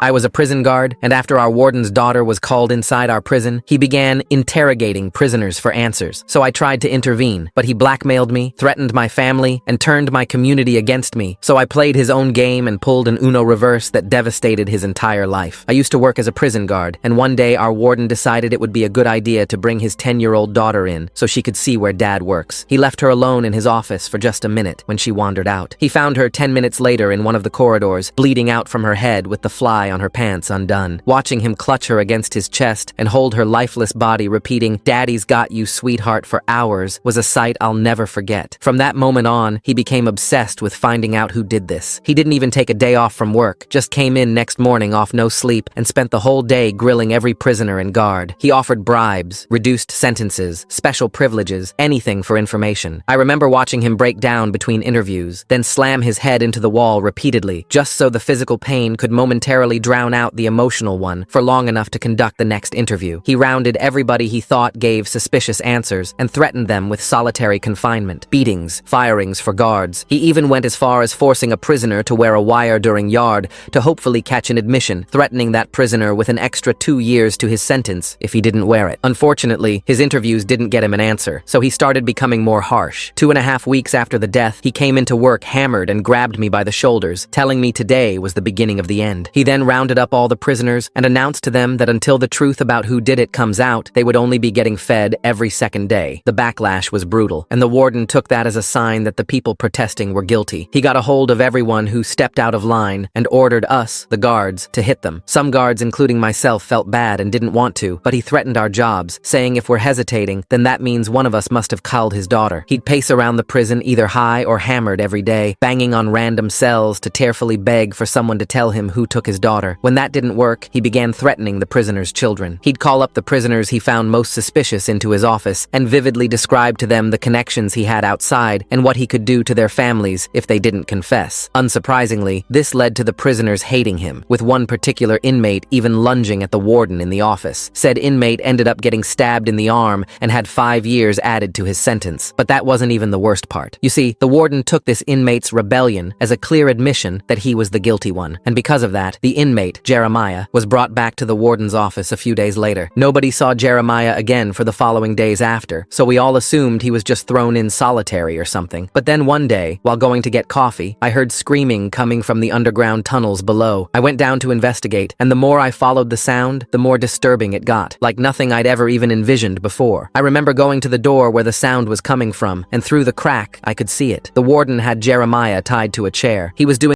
I was a prison guard, and after our warden's daughter was called inside our prison, he began interrogating prisoners for answers. So I tried to intervene, but he blackmailed me, threatened my family, and turned my community against me. So I played his own game and pulled an Uno reverse that devastated his entire life. I used to work as a prison guard, and one day our warden decided it would be a good idea to bring his 10-year-old daughter in so she could see where Dad works. He left her alone in his office for just a minute when she wandered out. He found her 10 minutes later in one of the corridors, bleeding out from her head with the fly on her pants undone. Watching him clutch her against his chest and hold her lifeless body repeating, "Daddy's got you, sweetheart," for hours was a sight I'll never forget. From that moment on, he became obsessed with finding out who did this. He didn't even take a day off from work, just came in next morning off no sleep and spent the whole day grilling every prisoner and guard. He offered bribes, reduced sentences, special privileges, anything for information. I remember watching him break down between interviews, then slam his head into the wall repeatedly, just so the physical pain could momentarily drown out the emotional one for long enough to conduct the next interview. He rounded everybody he thought gave suspicious answers and threatened them with solitary confinement, beatings, firings for guards. He even went as far as forcing a prisoner to wear a wire during yard to hopefully catch an admission, threatening that prisoner with an extra 2 years to his sentence if he didn't wear it. Unfortunately, his interviews didn't get him an answer, so he started becoming more harsh. 2.5 weeks after the death, he came into work hammered and grabbed me by the shoulders, telling me today was the beginning of the end. He then rounded up all the prisoners and announced to them that until the truth about who did it comes out, they would only be getting fed every second day. The backlash was brutal, and the warden took that as a sign that the people protesting were guilty. He got a hold of everyone who stepped out of line and ordered us, the guards, to hit them. Some guards, including myself, felt bad and didn't want to, but he threatened our jobs, saying if we're hesitating, then that means one of us must have culled his daughter. He'd pace around the prison either high or hammered every day, banging on random cells to tearfully beg for someone to tell him who took his daughter. When that didn't work, he began threatening the prisoners' children. He'd call up the prisoners he found most suspicious into his office and vividly describe to them the connections he had outside and what he could do to their families if they didn't confess. Unsurprisingly, this led to the prisoners hating him, with one particular inmate even lunging at the warden in the office. Said inmate ended up getting stabbed in the arm and had 5 years added to his sentence. But that wasn't even the worst part. You see, the warden took this inmate's rebellion as a clear admission that he was the guilty one, and because of that, the inmate, Jeremiah, was brought back to the warden's office a few days later. Nobody saw Jeremiah again for the following days after, so we all assumed he was just thrown in solitary or something. But then one day, while going to get coffee, I heard screaming coming from the underground tunnels below. I went down to investigate, and the more I followed the sound, the more disturbing it got, like nothing I'd ever even envisioned before. I remember going to the door where the sound was coming from, and through the crack, I could see it. The warden had Jeremiah tied to a chair. He was doing